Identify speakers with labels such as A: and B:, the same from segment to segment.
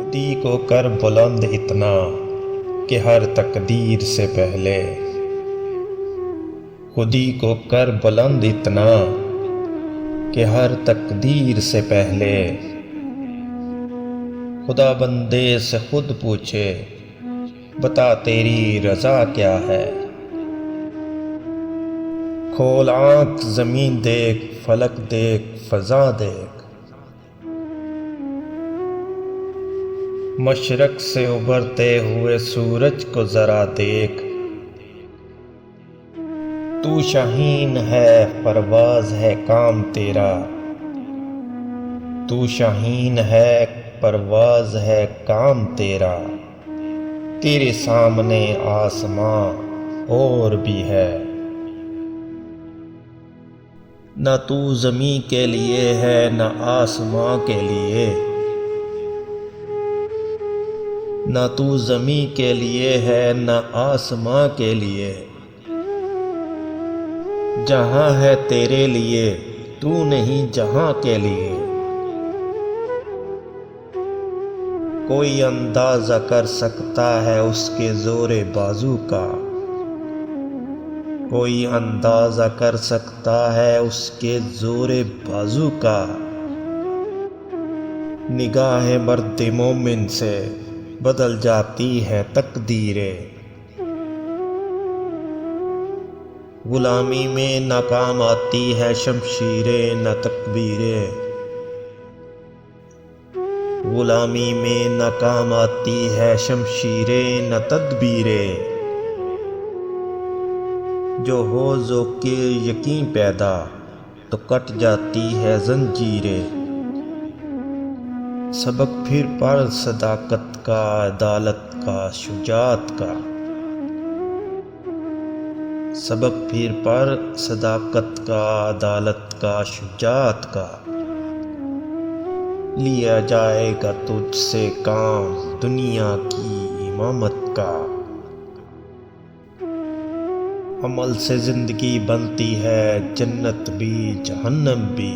A: خودی کو کر بلند اتنا کہ ہر تقدیر سے پہلے، خودی کو کر بلند اتنا کہ ہر تقدیر سے پہلے، خدا بندے سے خود پوچھے بتا تیری رضا کیا ہے۔ کھول آنکھ زمین دیکھ، فلک دیکھ، فضا دیکھ، مشرق سے ابھرتے ہوئے سورج کو ذرا دیکھ۔ تو شاہین ہے پرواز ہے کام تیرا، تو شاہین ہے پرواز ہے کام تیرا، تیرے سامنے آسماں اور بھی ہے۔ نہ تو زمیں کے لیے ہے نہ آسماں کے لیے، نہ تو زمیں کے لیے ہے نہ آسماں کے لیے، جہاں ہے تیرے لیے تو نہیں جہاں کے لیے۔ کوئی اندازہ کر سکتا ہے اس کے زور بازو کا، کوئی اندازہ کر سکتا ہے اس کے زور بازو کا، نگاہ مرد مومن سے بدل جاتی ہے تقدیریں۔ غلامی میں ناکام آتی ہے شمشیریں نہ تکبیریں، غلامی میں ناکام آتی ہے شمشیریں نہ تدبیریں، جو ہو ذوق یقین پیدا تو کٹ جاتی ہے زنجیریں۔ سبق پھر پڑھ صداقت کا، عدالت کا، شجاعت کا، سبق پھر پڑھ صداقت کا، عدالت کا، شجاعت کا، لیا جائے گا تجھ سے کام دنیا کی امامت کا۔ عمل سے زندگی بنتی ہے جنت بھی جہنم بھی،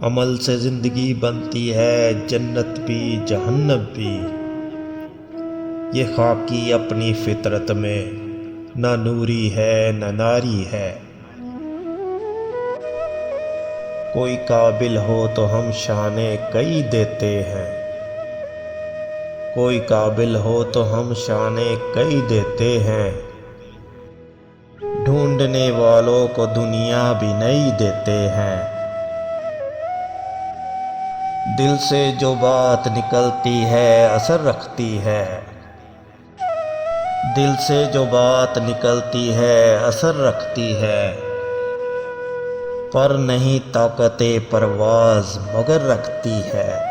A: عمل سے زندگی بنتی ہے جنت بھی جہنم بھی، یہ خاکی اپنی فطرت میں نہ نوری ہے نہ ناری ہے۔ کوئی قابل ہو تو ہم شانے کئی دیتے ہیں، کوئی قابل ہو تو ہم شانے کئی دیتے ہیں، ڈھونڈنے والوں کو دنیا بھی نہیں دیتے ہیں۔ دل سے جو بات نکلتی ہے اثر رکھتی ہے، دل سے جو بات نکلتی ہے اثر رکھتی ہے، پر نہیں طاقت پرواز مگر رکھتی ہے۔